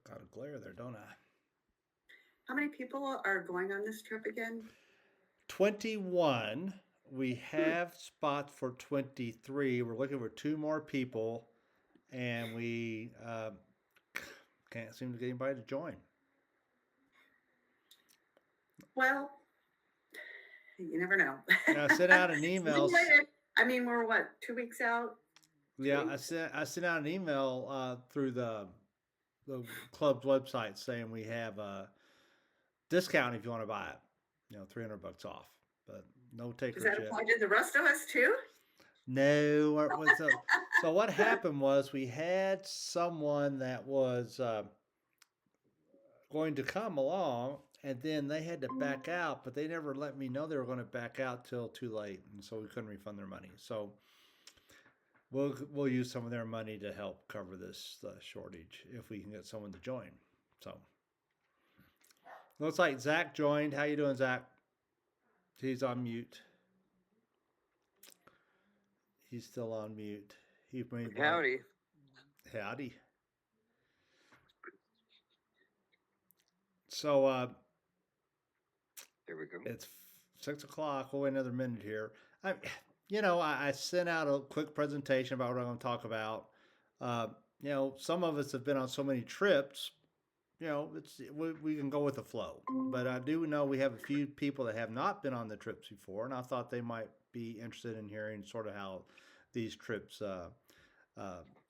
Got a glare there, don't I? How many people are going on this trip again? 21. We Hmm. have spots for 23. We're looking for two more people, and we can't seem to get anybody to join. Well, you never know. I sent out an email. I mean, we're what, 2 weeks out? Two Yeah, weeks? I sent out an email through the club's website saying we have a discount if you want to buy it. $300 off, but no Does takers that yet. apply to the rest of us too? No, so what happened was we had someone that was going to come along, and then they had to back out, but they never let me know they were going to back out till too late, and so we couldn't refund their money. So we'll use some of their money to help cover this shortage if we can get someone to join. So looks like Zach joined. How you doing, Zach? He's on mute. He's still on mute. He may want Howdy. howdy. So There we go. it's 6 o'clock. We'll wait another minute here. I sent out a quick presentation about what I'm going to talk about. Uh, some of us have been on so many trips. We can go with the flow. But I do know we have a few people that have not been on the trips before, and I thought they might be interested in hearing sort of how these trips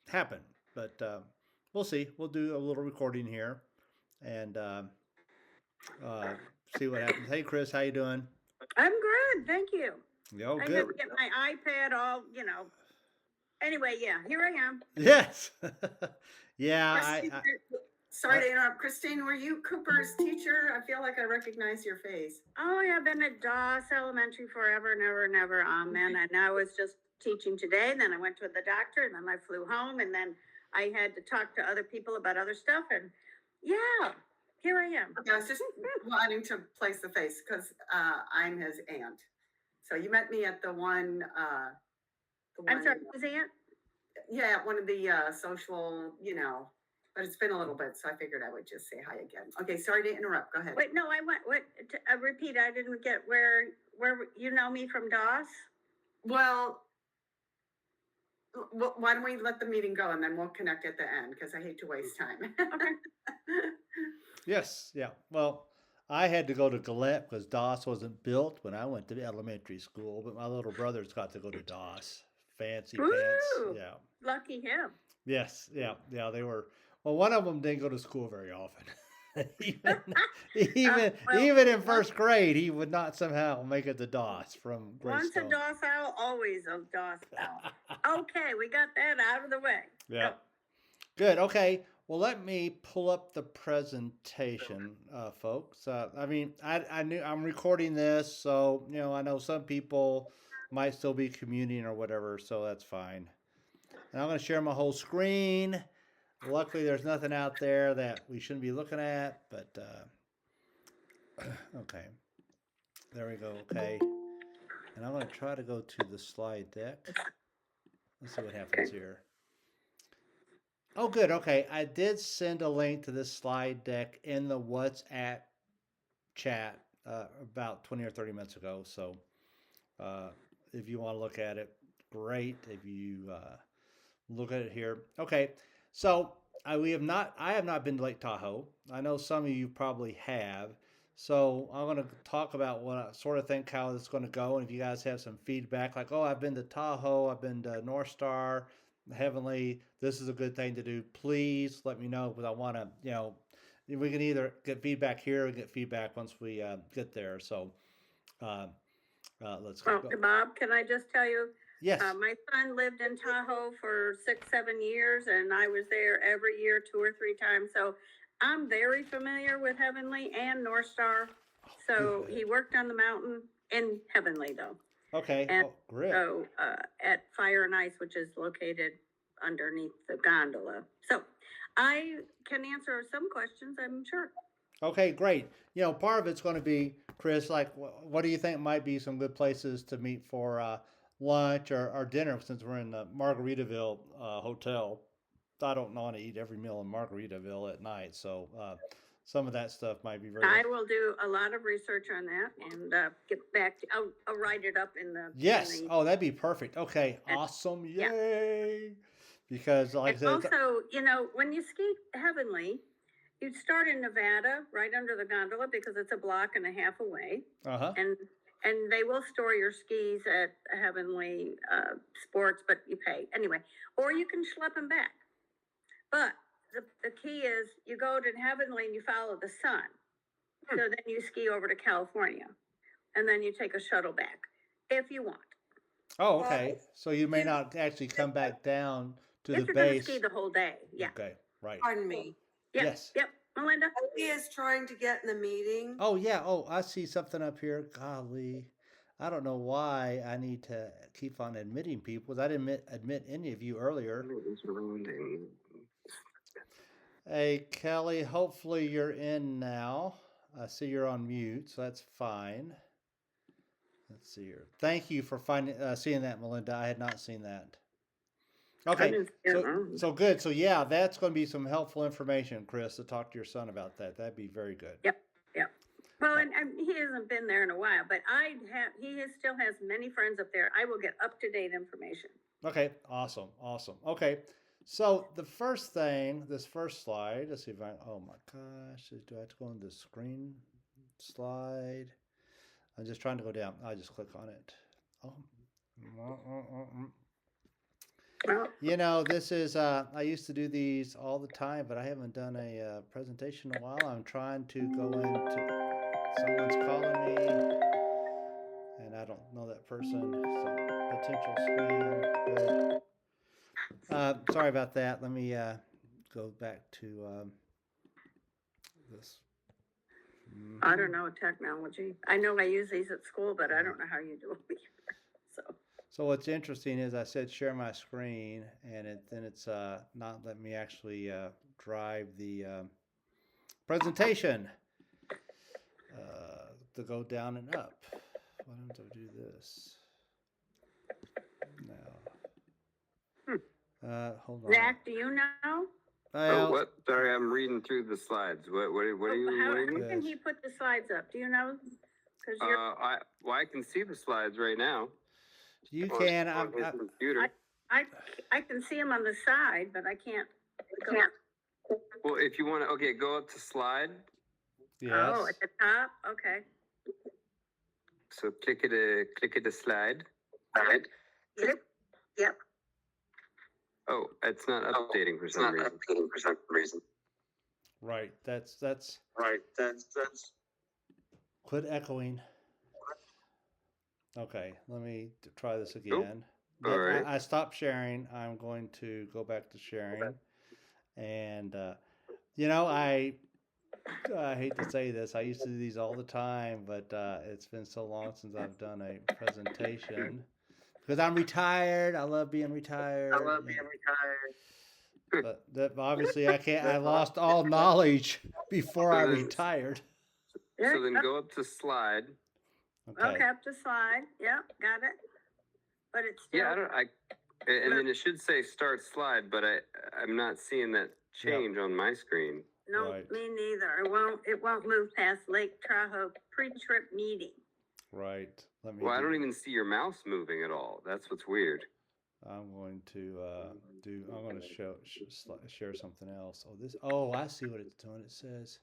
happen. But we'll see. We'll do a little recording here and uh, see what happens. Hey, Chris, how you doing? I'm good, thank you. Yo, I good. had to get my iPad all, Anyway, yeah, here I am. Yes. Yeah. Christine, sorry to interrupt. Christine, were you Cooper's teacher? I feel like I recognize your face. Oh, yeah, I've been at Doss Elementary forever, never, never. Amen. And I was just teaching today. Then I went to the doctor, and then I flew home, and then I had to talk to other people about other stuff. And yeah, here I am. Okay, I was just wanting to place the face because I'm his aunt. So you met me at the one. I'm sorry, who's aunt? Yeah, one of the social, but it's been a little bit, so I figured I would just say hi again. Okay, sorry to interrupt. Go ahead. Wait, no, I went. What? Repeat. I didn't get where you know me from Doss. Well, why don't we let the meeting go and then we'll connect at the end because I hate to waste time. Okay. Yes. Yeah. Well, I had to go to Gillette because DOS wasn't built when I went to elementary school, but my little brothers got to go to DOS. Fancy Woo! pants. Yeah. Lucky him. Yes. Yeah. Yeah. They were. Well, one of them didn't go to school very often. even in first grade, he would not somehow make it to DOS from Once a Greystone. DOS owl, always a DOS owl. Okay, we got that out of the way. Yeah. Go. Good. Okay. Well, let me pull up the presentation, folks. I knew I'm recording this, so I know some people might still be commuting or whatever, so that's fine. And I'm going to share my whole screen. Luckily, there's nothing out there that we shouldn't be looking at, but okay. There we go. Okay. And I'm going to try to go to the slide deck. Let's see what happens here. Oh, good. Okay. I did send a link to this slide deck in the WhatsApp chat about 20 or 30 minutes ago. So if you want to look at it, great. If you look at it here. Okay. So I have not been to Lake Tahoe. I know some of you probably have. So I'm going to talk about what I sort of think how it's going to go. And if you guys have some feedback, like, oh, I've been to Tahoe, I've been to North Star, Heavenly, this is a good thing to do. Please let me know because I want to, we can either get feedback here or get feedback once we get there. So let's go. Well, Bob, can I just tell you? Yes. My son lived in Tahoe for 6-7 years, and I was there every year 2 or 3 times. So I'm very familiar with Heavenly and North Star. So he worked on the mountain in Heavenly, though. Okay. And great. so at Fire and Ice, which is located underneath the gondola. So I can answer some questions, I'm sure. Okay, great. Part of it's going to be, Chris, like, what do you think might be some good places to meet for lunch or dinner since we're in the Margaritaville hotel? I don't want to eat every meal in Margaritaville at night, so some of that stuff might be very. I will do a lot of research on that and get back. I'll write it up in the. Yes. In the, Oh, that'd be perfect. Okay. Awesome. Yay. Because, like I said, also, when you ski Heavenly, you'd start in Nevada, right under the gondola, because it's a block and a half away. And they will store your skis at Heavenly Sports, but you pay anyway. Or you can schlep them back. But the key is you go to Heavenly and you follow the sun. So then you ski over to California, and then you take a shuttle back if you want. Oh, okay. So you may not actually come back down to the If you're base. going to ski the whole day, yeah. Okay, right. Pardon me. Yes. Yep, Melinda. He is trying to get in the meeting. Oh, yeah. Oh, I see something up here. Golly. I don't know why I need to keep on admitting people. I didn't admit any of you earlier. Hey, Kelly, hopefully you're in now. I see you're on mute, so that's fine. Let's see here. Thank you for seeing that, Melinda. I had not seen that. Okay, so good. So yeah, that's going to be some helpful information, Chris, to talk to your son about that. That'd be very good. Yep. Well, and he hasn't been there in a while, but still has many friends up there. I will get up-to-date information. Okay, awesome. Okay, so the first thing, this first slide, let's see if oh my gosh, do I have to go on the screen slide? I'm just trying to go down. I just click on it. Oh. Well, this is, I used to do these all the time, but I haven't done a presentation in a while. I'm trying to go into, someone's calling me, and I don't know that person, so potential spam. Good. Sorry about that. Let me go back to this. I don't know technology. I know I use these at school, but I don't know how you do it. So what's interesting is I said share my screen, and then it's not letting me actually drive the presentation to go down and up. Why don't I do this now? Hold on. Zach, do you know? Well, what? Sorry, I'm reading through the slides. What are you? How can he put the slides up? Do you know? Because I can see the slides right now. You can. On his computer. I can see them on the side, but I can't. Well, if you want to, go up to slide. Yes. Oh, at the top. Okay. So click it a slide. Right. Yep. Oh, it's not updating for some reason. Right. That's. Right. That's. Quit echoing. Okay, let me try this again. All right. I stopped sharing. I'm going to go back to sharing. And, I hate to say this. I used to do these all the time, but it's been so long since I've done a presentation. Because I'm retired. I love being retired. But obviously I can't. I lost all knowledge before I retired. So then go up to slide. Okay, up to slide. Yep, got it. But it's still. Yeah, and then it should say start slide, but I'm not seeing that change on my screen. No, Right. Me neither. It won't move past Lake Tahoe pre-trip meeting. Right. I don't even see your mouse moving at all. That's what's weird. I'm going to I'm going to share something else. Oh, I see what it's doing. It says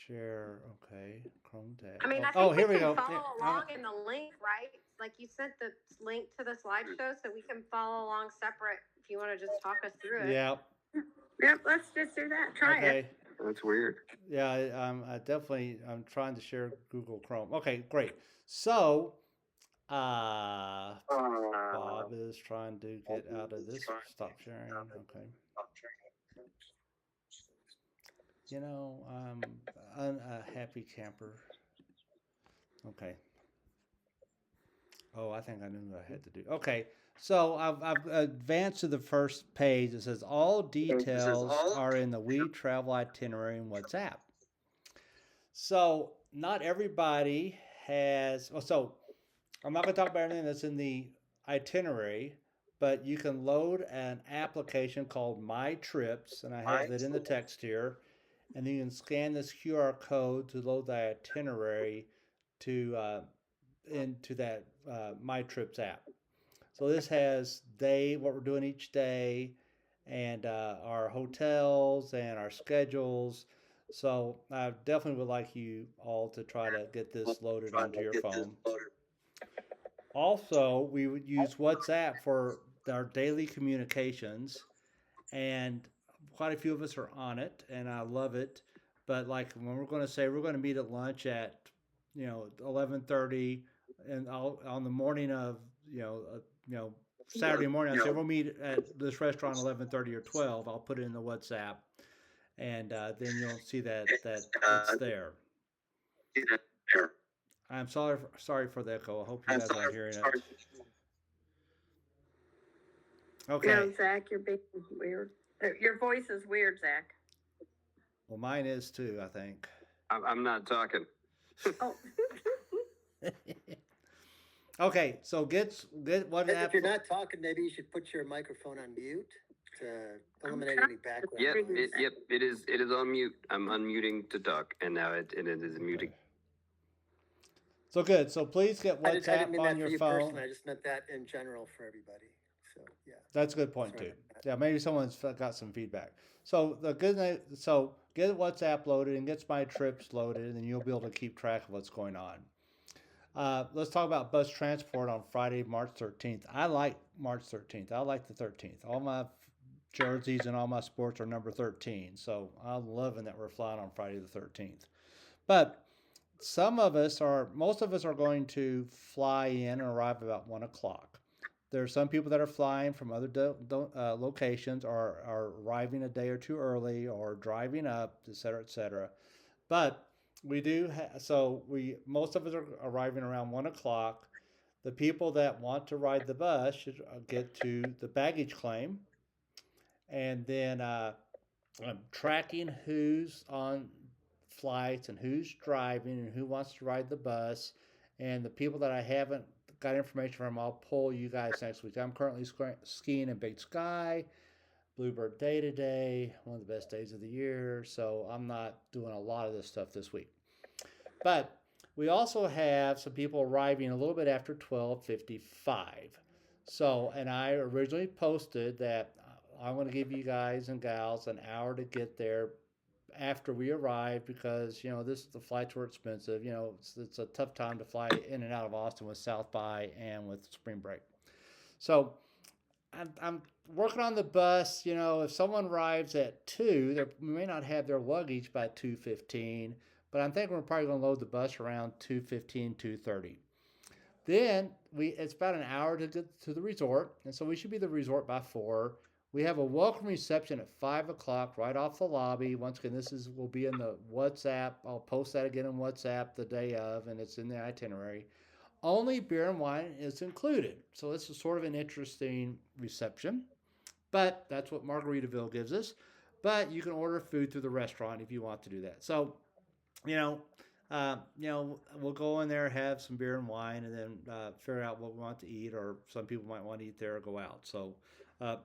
share. Okay, Chrome tab. I mean, I oh, think here we we can go. follow along in the link, right? Like you sent the link to the slideshow, so we can follow along separate. If you want to just talk us through it. Yeah. Yep, let's just do that. Try it. That's weird. Yeah, I'm trying to share Google Chrome. Okay, great. So, Bob is trying to get out of this. Stop sharing. Okay. I'm a happy camper. Okay. Oh, I think I knew what I had to do. Okay. So I've advanced to the first page. It says all details are in the We Travel itinerary in WhatsApp. So not everybody has. Well, so I'm not going to talk about everything that's in the itinerary, but you can load an application called My Trips, and I have that in the text here. And then you can scan this QR code to load the itinerary to into that My Trips app. So this has what we're doing each day, and our hotels and our schedules. So I definitely would like you all to try to get this loaded onto your phone. Also, we would use WhatsApp for our daily communications, and quite a few of us are on it, and I love it. But like when we're going to say we're going to meet at lunch at 11:30, and on the morning of Saturday morning, I say we'll meet at this restaurant 11:30 or 12. I'll put it in the WhatsApp, and then you'll see that it's there. I'm sorry for the echo. I hope you guys aren't hearing it. Okay. No, Zach, you're being weird. Your voice is weird, Zach. Well, mine is too, I think. I'm not talking. Oh. Okay, so get what If app. you're not talking, maybe you should put your microphone on mute to eliminate any background. Yep, noise. it is on mute. I'm unmuting to talk, and now it is muting. Okay. So good. So please get I didn't WhatsApp mean on that for your you phone. personally. I just meant that in general for everybody. So yeah. That's a good point Sorry too. about Yeah, maybe someone's got some feedback. So so get WhatsApp loaded and get My Trips loaded, and then you'll be able to keep track of what's going on. Let's talk about bus transport on Friday, March 13th. I like March 13th. I like the 13th. All my jerseys and all my sports are number 13. So I'm loving that we're flying on Friday the 13th. But most of us are going to fly in and arrive about 1 o'clock. There are some people that are flying from other locations or are arriving a day or two early or driving up, et cetera, et cetera. But we do most of us are arriving around 1 o'clock. The people that want to ride the bus should get to the baggage claim, and then tracking who's on flights and who's driving and who wants to ride the bus. And the people that I haven't got information from, I'll pull you guys next week. I'm currently skiing in Big Sky, Bluebird Day today, one of the best days of the year. So I'm not doing a lot of this stuff this week. But we also have some people arriving a little bit after 12:55. So, and I originally posted that I'm going to give you guys and gals an hour to get there after we arrive, because the flights were expensive. It's a tough time to fly in and out of Austin with South by and with spring break. So I'm working on the bus. If someone arrives at 2, they may not have their luggage by 2:15, but I'm thinking we're probably going to load the bus around 2:15, 2:30. Then it's about an hour to get to the resort, and so we should be at the resort by 4. We have a welcome reception at 5 o'clock right off the lobby. Once again, will be in the WhatsApp. I'll post that again in WhatsApp the day of, and it's in the itinerary. Only beer and wine is included. So this is sort of an interesting reception, but that's what Margaritaville gives us. But you can order food through the restaurant if you want to do that. So, we'll go in there, have some beer and wine, and then figure out what we want to eat, or some people might want to eat there or go out. So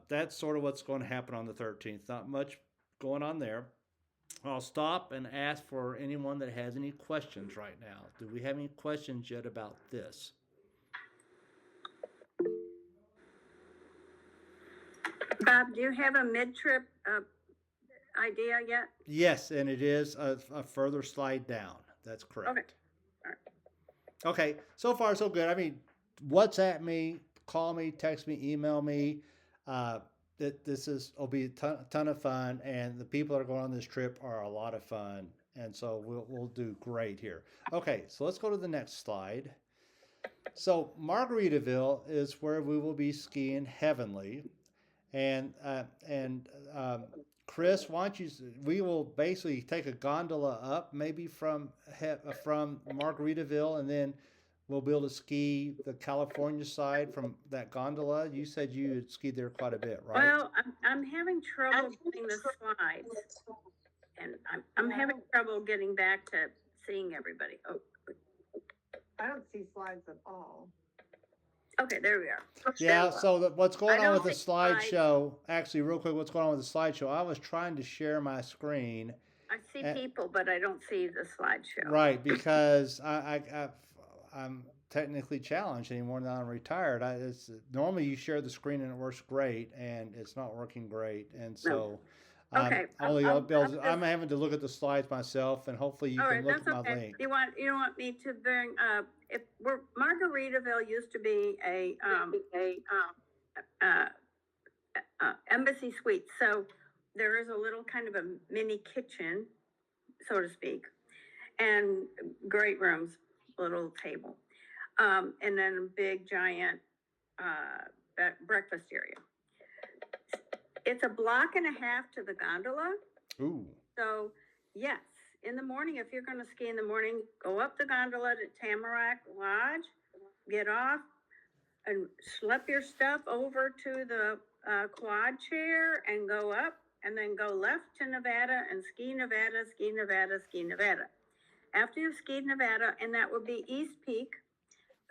that's sort of what's going to happen on the 13th. Not much going on there. I'll stop and ask for anyone that has any questions right now. Do we have any questions yet about this? Bob, do you have a mid-trip idea yet? Yes, and it is a further slide down. That's correct. Okay. All right. Okay, so far so good. I mean, WhatsApp me, call me, text me, email me. Will be a ton of fun, and the people that are going on this trip are a lot of fun, and so we'll do great here. Okay, so let's go to the next slide. So Margaritaville is where we will be skiing Heavenly, and Chris, we will basically take a gondola up, maybe from Margaritaville, and then we'll be able to ski the California side from that gondola. You said you had skied there quite a bit, right? Well, I'm having trouble getting the slides, and I'm having trouble getting back to seeing everybody. Oh, I don't see slides at all. Okay, there we are. Yeah, so what's going I on with don't the see slides. slideshow, actually, real quick, what's going on with the slideshow? I was trying to share my screen. I see Uh, people, but I don't see the slideshow. Right, because I'm technically challenged anymore now I'm retired. Normally you share the screen and it works great, and it's not working great, and so Okay, I'm having to look at the slides myself, and hopefully you all can right, look that's at my okay. link. You want me to bring, if we're, Margaritaville used to be a, embassy suite, so there is a little kind of a mini kitchen, so to speak, and great rooms, little table, and then a big giant, breakfast area. It's a block and a half to the gondola. Ooh, So, yes, in the morning, if you're going to ski in the morning, go up the gondola to Tamarack Lodge, get off, and schlep your stuff over to the quad chair and go up, and then go left to Nevada and ski Nevada, ski Nevada, ski Nevada. After you've skied Nevada, and that would be East Peak,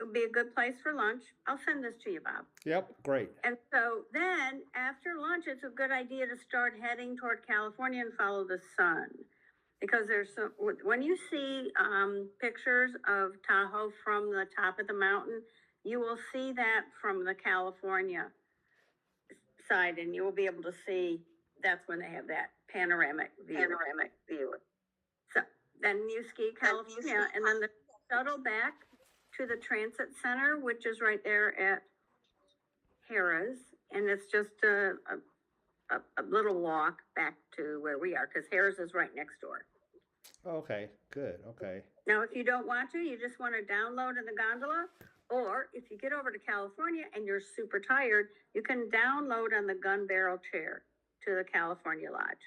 it would be a good place for lunch. I'll send this to you, Bob. yep, great. And so then after lunch, it's a good idea to start heading toward California and follow the sun. Because there's some, when you see pictures of Tahoe from the top of the mountain, you will see that from the California side, and you will be able to see that's when they have that panoramic view. So then you ski California, and then the shuttle back to the transit center, which is right there at Harrah's, and it's just a little walk back to where we are, because Harrah's is right next door. Okay, good, okay. Now, if you don't want to, you just want to download in the gondola, or if you get over to California and you're super tired, you can download on the gun barrel chair to the California Lodge.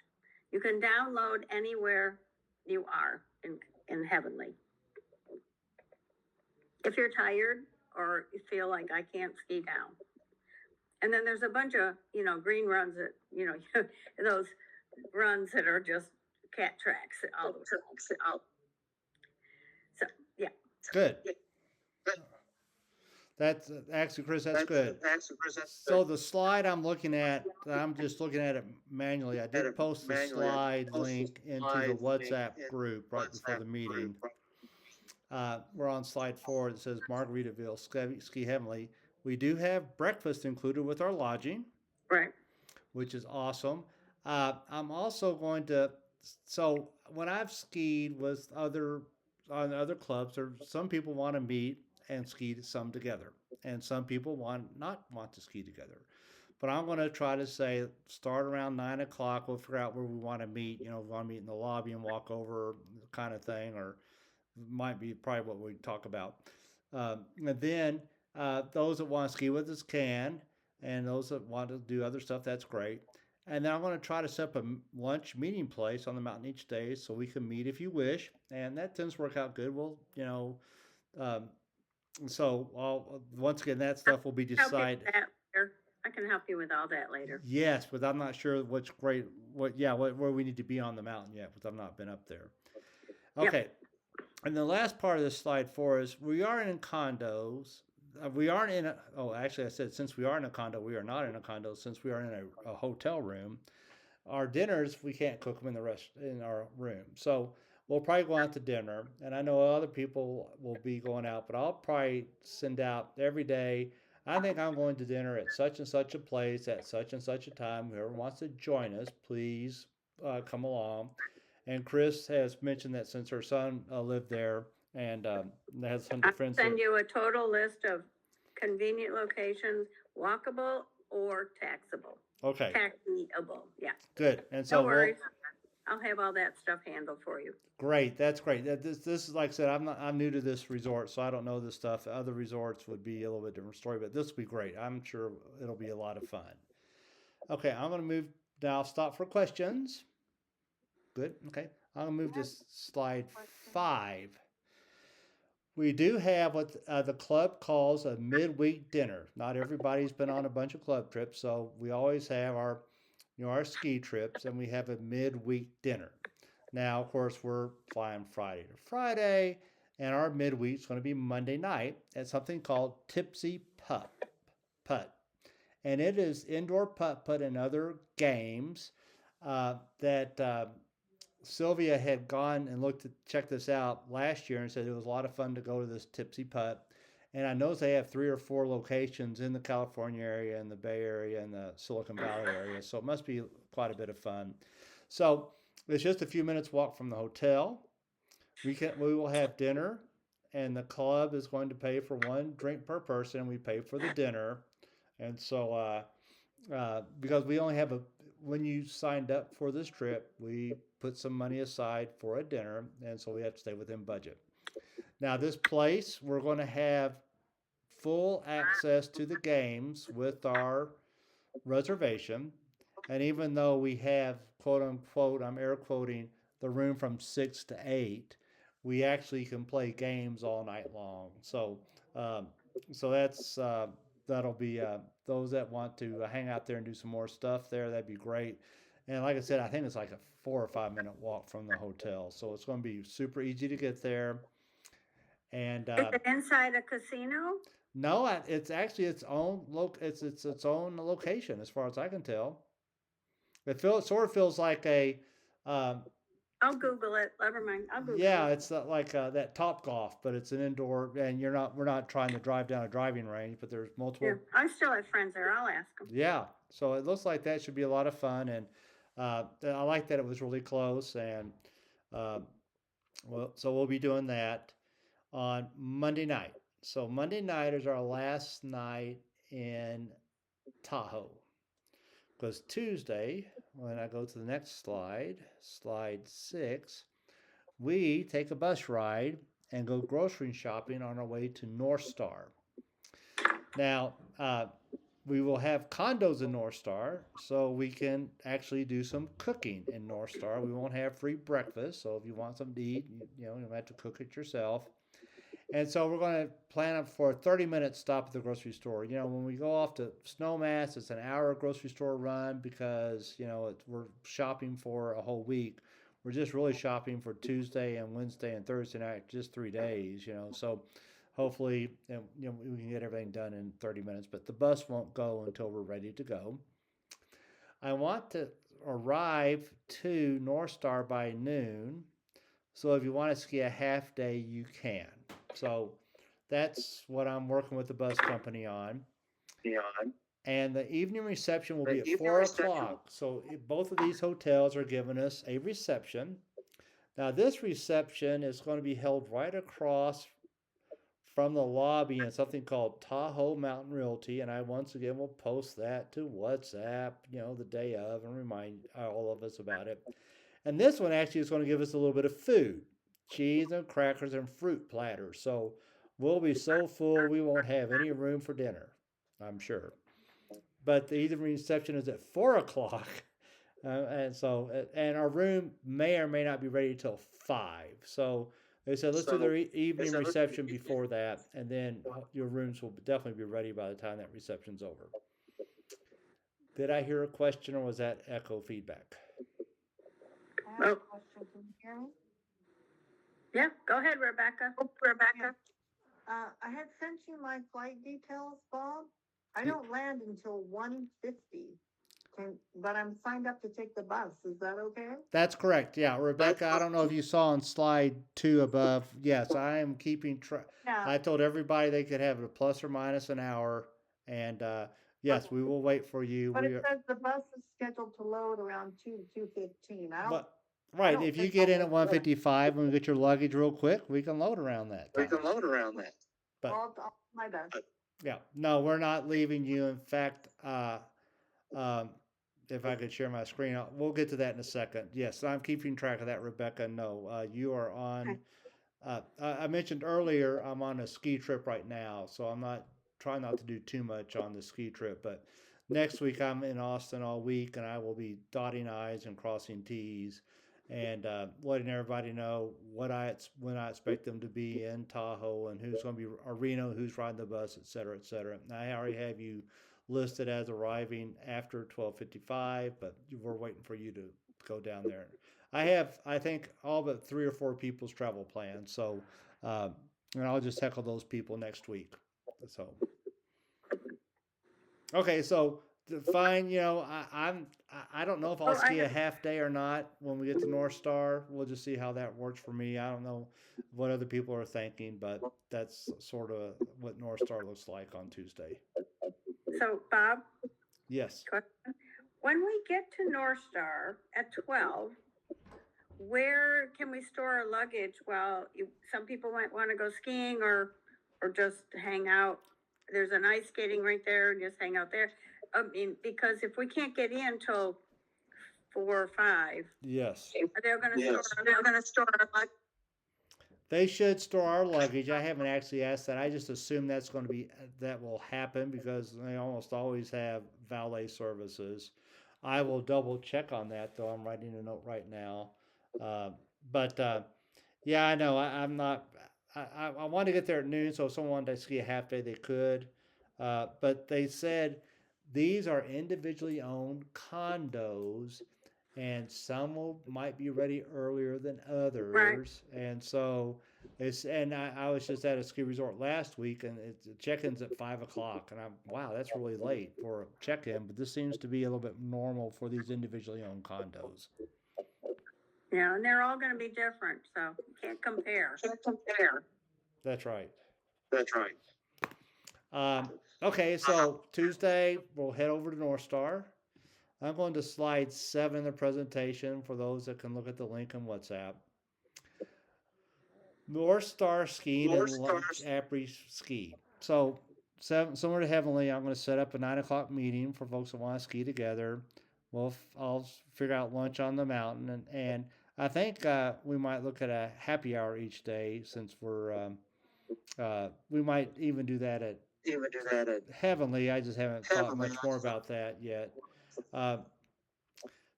You can download anywhere you are in Heavenly. If you're tired or you feel like I can't ski down. And then there's a bunch of, green runs that, those runs that are just cat tracks. So, yeah. Good. That's actually, Chris, that's good. So the slide I'm looking at, I'm just looking at it manually. I did post the slide link into the WhatsApp group right before the meeting. We're on slide 4. It says Margaritaville Ski Heavenly. We do have breakfast included with our lodging, Right. which is awesome. I'm also going to. So when I've skied with on other clubs, or some people want to meet and ski some together, and some people not want to ski together. But I'm going to try to say start around 9 o'clock. We'll figure out where we want to meet. We want to meet in the lobby and walk over, kind of thing, or might be probably what we talk about. And then those that want to ski with us can, and those that want to do other stuff, that's great. And then I'm going to try to set up a lunch meeting place on the mountain each day so we can meet if you wish. And that tends to work out good. Um, once again, that stuff will be decided. I can help you with all that later. Yes, but I'm not sure where we need to be on the mountain yet, because I've not been up there. Okay. Yep. And the last part of this slide 4 is we are in condos. We aren't in actually I said since we are in a condo, we are not in a condo since we are in a hotel room. Our dinners, we can't cook them in our room. So we'll probably go out to dinner. And I know other people will be going out, but I'll probably send out every day. I think I'm going to dinner at such and such a place at such and such a time. Whoever wants to join us, please come along. And Chris has mentioned that since her son lived there and has some friends. I'll send you a total list of convenient locations, walkable or taxable. Okay. Taxiable, yeah. Good. And so no worries. I'll have all that stuff handled for you. Great. That's great. This is like I said, I'm new to this resort, so I don't know this stuff. Other resorts would be a little bit different story, but this will be great. I'm sure it'll be a lot of fun. Okay, I'm going to move now. Stop for questions. Good. Okay. I'm going to move to slide 5. We do have what the club calls a midweek dinner. Not everybody's been on a bunch of club trips, so we always have our ski trips, and we have a midweek dinner. Now, of course, we're flying Friday to Friday, and our midweek is going to be Monday night at something called Tipsy Putt. And it is indoor putt and other games that Sylvia had gone and checked this out last year and said it was a lot of fun to go to this Tipsy Putt. And I know they have 3 or 4 locations in the California area, and the Bay Area, and the Silicon Valley area. So it must be quite a bit of fun. So it's just a few minutes walk from the hotel. We will have dinner, and the club is going to pay for 1 drink per person. We pay for the dinner, and so because we only have when you signed up for this trip, we put some money aside for a dinner, and so we have to stay within budget. Now, this place, we're going to have full access to the games with our reservation. And even though we have, quote unquote, I'm air quoting, the room from 6 to 8, we actually can play games all night long. So, that's that'll be those that want to hang out there and do some more stuff there. That'd be great. And like I said, I think it's like a 4 or 5 minute walk from the hotel, so it's going to be super easy to get there. And Is it inside a casino? no, it's actually its own its own location as far as I can tell. It sort of feels like a I'll Google it. Never mind. I'll Google yeah, it. it's like that Top Golf, but it's an indoor, and we're not trying to drive down a driving range, but there's multiple. Yeah, I still have friends there. I'll ask them. Yeah, so it looks like that should be a lot of fun, and I like that it was really close, and so we'll be doing that on Monday night. So Monday night is our last night in Tahoe, because Tuesday, when I go to the next slide 6, we take a bus ride and go grocery shopping on our way to North Star. Now, we will have condos in North Star, so we can actually do some cooking in North Star. We won't have free breakfast, so if you want something to eat, you don't have to cook it yourself. And so we're going to plan for a 30-minute stop at the grocery store. When we go off to Snowmass, it's an hour grocery store run because, we're shopping for a whole week. We're just really shopping for Tuesday and Wednesday and Thursday night, just 3 days, So hopefully, we can get everything done in 30 minutes, but the bus won't go until we're ready to go. I want to arrive to North Star by noon. So if you want to ski a half day, you can. So that's what I'm working with the bus company on. And the evening reception will be at 4 o'clock. So both of these hotels are giving us a reception. Now this reception is going to be held right across from the lobby in something called Tahoe Mountain Realty. And I once again will post that to WhatsApp, the day of, and remind all of us about it. And this one actually is going to give us a little bit of food, cheese and crackers and fruit platters. So we'll be so full we won't have any room for dinner, I'm sure. But the evening reception is at 4 o'clock. And our room may or may not be ready till 5. So they said, let's do the evening reception before that, and then your rooms will definitely be ready by the time that reception's over. Did I hear a question, or was that echo feedback? I have a question. Can you hear me? Yeah, go ahead, Rebecca. I had sent you my flight details, Bob. I don't land until 1:50, but I'm signed up to take the bus. Is that okay? That's correct. Yeah, Rebecca, I don't know if you saw on slide 2 above. Yes, I am keeping track. Yeah. I told everybody they could have a plus or minus an hour, and yes, we will wait for you. But it says the bus is scheduled to load around 2:15. Right, if you get in at 1:55 and we get your luggage real quick, we can load around that time. But I'll do my best. yeah, no, we're not leaving you. In fact, if I could share my screen, we'll get to that in a second. Yes, I'm keeping track of that, Rebecca. No, you are on. I mentioned earlier I'm on a ski trip right now, so I'm trying not to do too much on the ski trip. But next week I'm in Austin all week, and I will be dotting I's and crossing T's, and letting everybody know when I expect them to be in Tahoe, and who's going to be Reno, who's riding the bus, et cetera, et cetera. And I already have you listed as arriving after 12:55, but we're waiting for you to go down there. I think all but 3 or 4 people's travel plans, so Uh, and I'll just heckle those people next week. So, okay, so fine. I don't know if I'll Oh, I ski a have, half day or not when we get to North Star. We'll just see how that works for me. I don't know what other people are thinking, but that's sort of what North Star looks like on Tuesday. so Bob, Yes. question. When we get to North Star at 12, where can we store our luggage? Some people might want to go skiing or just hang out. There's an ice skating right there, and just hang out there. I mean, because if we can't get in till 4 or 5, Yes. they're going to Yes. store. They're gonna store our luggage. They should store our luggage. I haven't actually asked that. I just assume that will happen because they almost always have valet services. I will double check on that though. I'm writing a note right now. Uh, but yeah, I know. I'm not. I want to get there at noon, so if someone wanted to ski a half day, they could. But they said these are individually owned condos, and might be ready earlier than others. And so I was just at a ski resort last week, and the check-in's at 5 o'clock, and wow, that's really late for a check-in. But this seems to be a little bit normal for these individually owned condos. Yeah, and they're all going to be different, so you can't compare. Can't compare. That's right. That's right. Okay, so Tuesday we'll head over to North Star. I'm going to slide 7 in the presentation for those that can look at the link in WhatsApp. North Star skiing and lunch après ski. So, similar to Heavenly, I'm going to set up a 9 o'clock meeting for folks that want to ski together. I'll figure out lunch on the mountain, and I think we might look at a happy hour each day since we might even do that at Heavenly. I just haven't thought much more about that yet.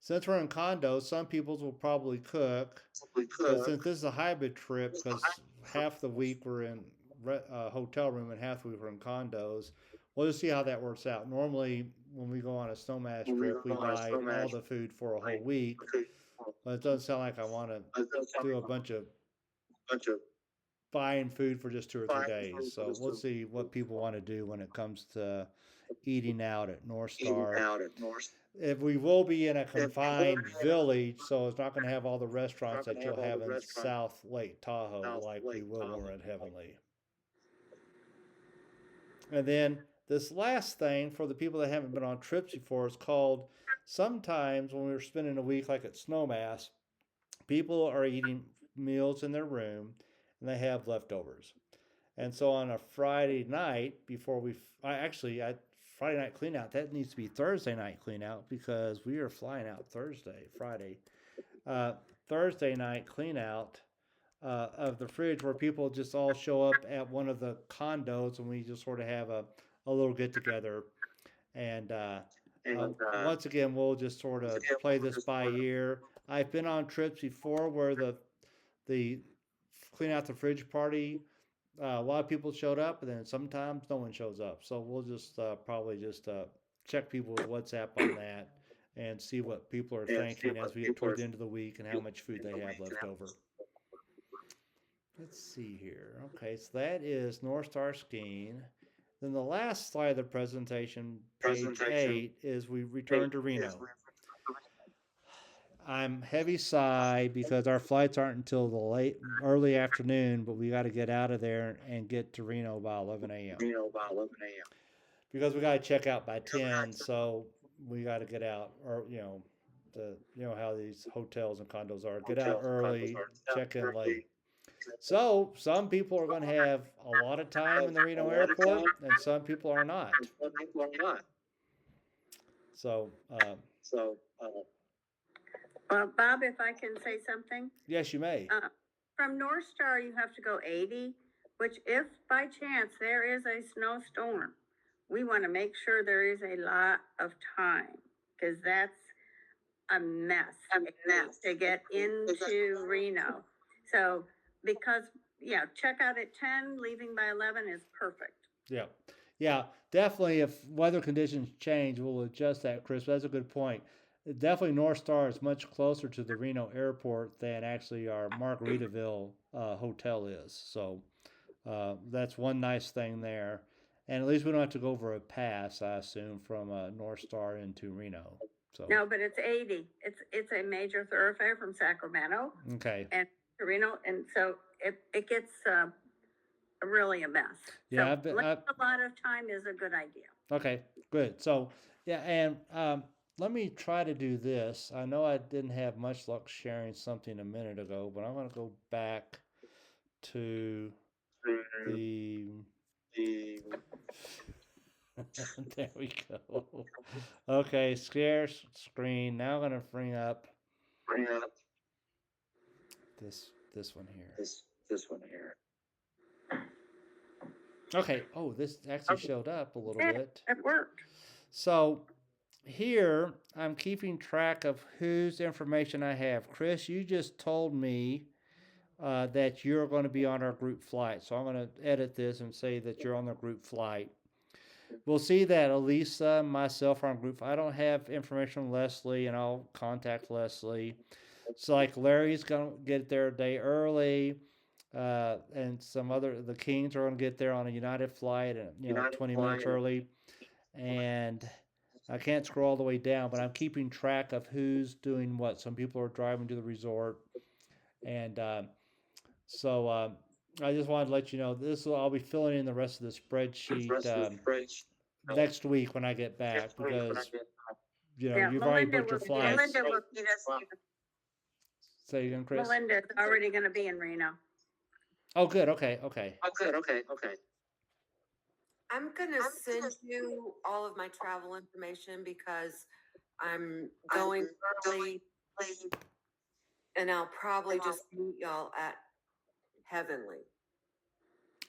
Since we're in condos, some people will probably cook. But since this is a hybrid trip, because half the week we're in a hotel room and half the week we're in condos, we'll just see how that works out. Normally, when we go on a snowmass trip, we buy all the food for a whole week. But it doesn't sound like I want to do a bunch of buying food for just 2 or 3 days. So we'll see what people want to do when it comes to eating out at North Star. If we will be in a confined village, so it's not going to have all the restaurants that you'll have in South Lake Tahoe like we will when we're at Heavenly. And then this last thing for the people that haven't been on trips before is called, sometimes when we're spending a week like at Snowmass, people are eating meals in their room and they have leftovers. And so on a Friday night before Friday night clean out, that needs to be Thursday night clean out because we are flying out Friday. Thursday night clean out of the fridge where people just all show up at one of the condos and we just sort of have a little get together. And once again, we'll just sort of play this by ear. I've been on trips before where the clean out the fridge party, a lot of people showed up, and then sometimes no one shows up. So we'll just probably just check people's WhatsApp on that and see what people are thinking as we get toward the end of the week and how much food they have left over. Let's see here. Okay, so that is North Star skiing. Then the last slide of the presentation, page 8, is we return to Reno. I'm heavy sigh because our flights aren't until the early afternoon, but we got to get out of there and get to Reno by 11 a.m. Because we got to check out by 10, so we got to get out, or how these hotels and condos are. Get out early, check in late. So some people are going to have a lot of time in the Reno airport, and some people are not. So. Well, Bob, if I can say something. Yes, you may. From North Star, you have to go 80, which if by chance there is a snowstorm, we want to make sure there is a lot of time because that's a mess to get into Reno. So check out at 10, leaving by 11 is perfect. Yeah, definitely. If weather conditions change, we'll adjust that, Chris. That's a good point. definitely North Star is much closer to the Reno airport than actually our Margaritaville hotel is. So that's one nice thing there. And at least we don't have to go over a pass, I assume, from North Star into Reno. So No, but it's 80. It's a major thoroughfare from Sacramento okay, and to Reno, and so it gets really a mess. yeah, So I've been, less a lot of time is a good idea. okay, good. So yeah, and let me try to do this. I know I didn't have much luck sharing something a minute ago, but I'm going to go back to the. There we go. Okay, share screen. Now I'm gonna bring up this one here. Okay. Oh, this actually showed up a little Yeah, bit. it worked. So here I'm keeping track of whose information I have. Chris, you just told me that you're going to be on our group flight. So I'm going to edit this and say that you're on the group flight. We'll see that Elisa, myself are on group. I don't have information on Leslie, and I'll contact Leslie. So like Larry's gonna get there a day early, and the Kings are gonna get there on a United flight, and 20 minutes early. And I can't scroll all the way down, but I'm keeping track of who's doing what. Some people are driving to the resort, and so I just wanted to let you know I'll be filling in the rest of the spreadsheet next week when I get back because Yeah, you've already Melinda booked your will. flights. Melinda will meet us. Say again, Chris. Melinda's already going to be in Reno. Oh, good. Okay. I'm gonna send you all of my travel information because I'm going early and I'll probably just meet y'all at Heavenly.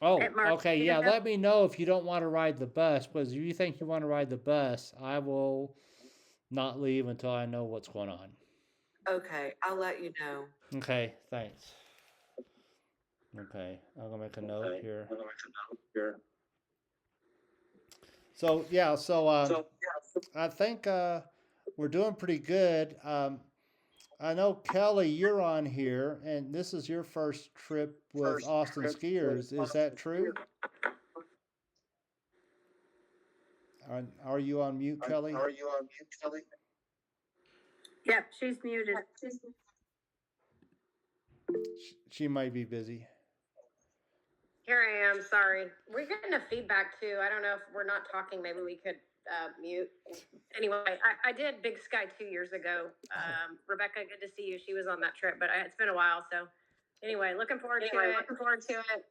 Oh, At Mark- okay. Yeah. Let me know if you don't want to ride the bus, because if you think you want to ride the bus, I will not leave until I know what's going on. Okay, I'll let you know. Okay. Thanks. Okay. I'm gonna make a note here. So yeah. I think we're doing pretty good. I know Kelly, you're on here, and this is your first trip with Austin Skiers. Is that true? Are you on mute, Kelly? Yep, she's muted. She might be busy. Here I am, sorry. We're getting a feedback too. I don't know if we're not talking, maybe we could mute. Anyway, I did Big Sky 2 years ago. Rebecca, good to see you. She was on that trip, but it's been a while. So anyway, looking forward to it.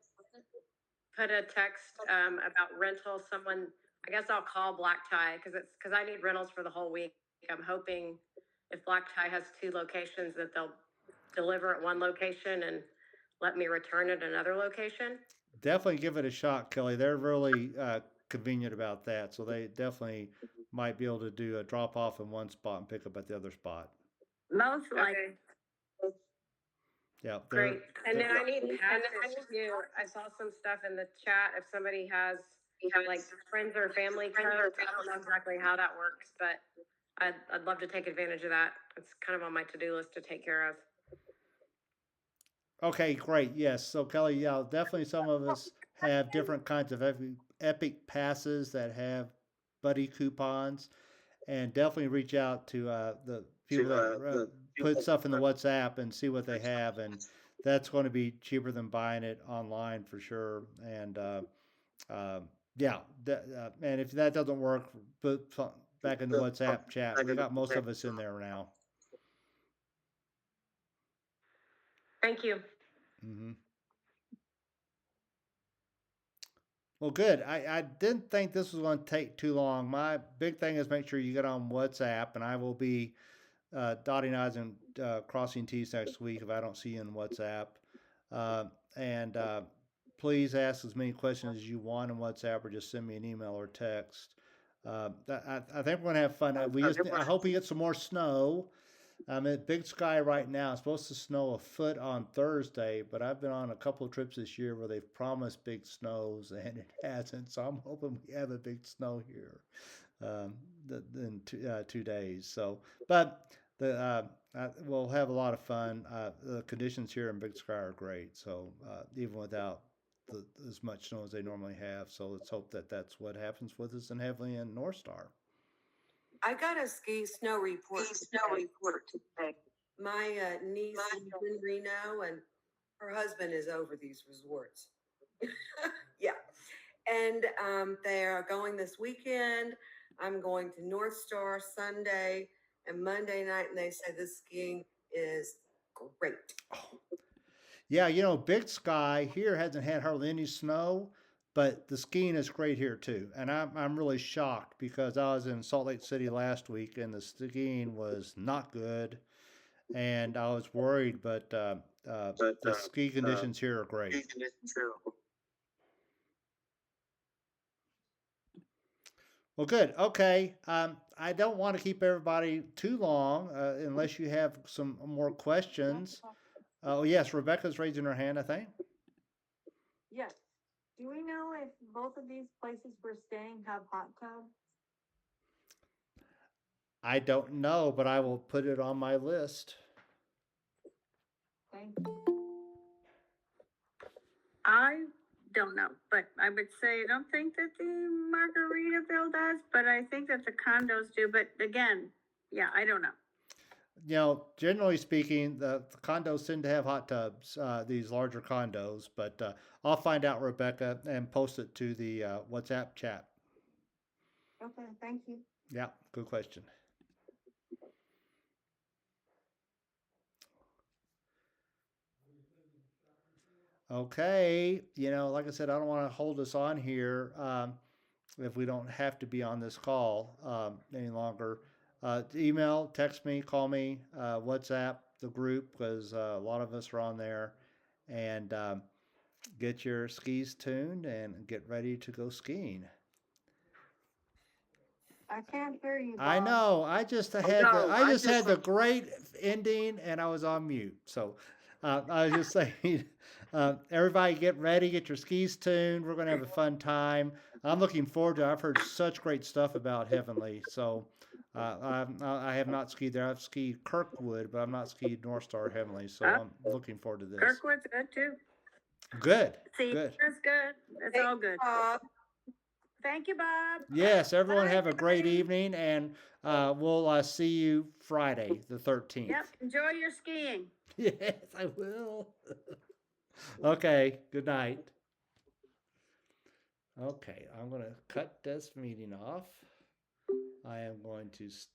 Put a text about rentals. Someone, I guess I'll call Black Tie because I need rentals for the whole week. I'm hoping if Black Tie has 2 locations that they'll deliver at one location and let me return at another location. Definitely give it a shot, Kelly. They're really convenient about that, so they definitely might be able to do a drop off in one spot and pick up at the other spot. Most likely. Yeah, Great. And then I need passes too. I saw some stuff in the chat. If somebody has like friends or family codes, I don't know exactly how that works, but I'd love to take advantage of that. It's kind of on my to-do list to take care of. Okay, great. Yes. So Kelly, yeah, definitely some of us have different kinds of epic passes that have buddy coupons, and definitely reach out to the people that put stuff in the WhatsApp and see what they have, and that's going to be cheaper than buying it online for sure. And yeah, and if that doesn't work, put back in the WhatsApp chat. We got most of us in there now. Thank you. Mm-hmm. Well, good. I didn't think this was going to take too long. My big thing is make sure you get on WhatsApp, and I will be dotting I's and crossing T's next week if I don't see you in WhatsApp. And please ask as many questions as you want in WhatsApp, or just send me an email or text. I think we're going to have fun. I hope we get some more snow. I'm at Big Sky right now. It's supposed to snow a foot on Thursday, but I've been on a couple of trips this year where they've promised big snows and it hasn't. So I'm hoping we have a big snow here. um, in 2 days. So, but we'll have a lot of fun. The conditions here in Big Sky are great. So even without as much snow as they normally have, so let's hope that that's what happens with us in Heavenly and North Star. I got a ski snow report today. My niece lives in Reno, and her husband is over these resorts. Yeah, and they are going this weekend. I'm going to North Star Sunday and Monday night, and they said the skiing is great. Yeah, Big Sky here hasn't had hardly any snow, but the skiing is great here too. And I'm really shocked because I was in Salt Lake City last week and the skiing was not good, and I was worried, but the ski conditions here are great. Well, good. Okay. I don't want to keep everybody too long unless you have some more questions. Oh, yes, Rebecca's raising her hand, I think. Yes. Do we know if both of these places we're staying have hot tubs? I don't know, but I will put it on my list. Thank you. I don't know, but I would say I don't think that the Margaritaville does, but I think that the condos do. But again, yeah, I don't know. Generally speaking, the condos tend to have hot tubs, these larger condos, but I'll find out, Rebecca, and post it to the WhatsApp chat. Okay, thank you. Yeah, good question. Okay, like I said, I don't want to hold us on here if we don't have to be on this call any longer. Email, text me, call me, WhatsApp the group because a lot of us are on there, and get your skis tuned and get ready to go skiing. I can't hear you, Bob. I know. I just had the great ending, and I was on mute. So I was just saying, everybody get ready, get your skis tuned. We're gonna have a fun time. I'm looking forward to it. I've heard such great stuff about Heavenly. So I have not skied there. I've skied Kirkwood, but I've not skied North Star Heavenly. So I'm looking forward to this. Kirkwood's good too. Good. See, Good. that's good. That's all good. Thank you, Bob. Yes, everyone Bye, have a great everybody. evening, and we'll see you Friday, the 13th. Yep. Enjoy your skiing. Yes, I will. Okay, good night. Okay, I'm going to cut this meeting off. I am going to stop.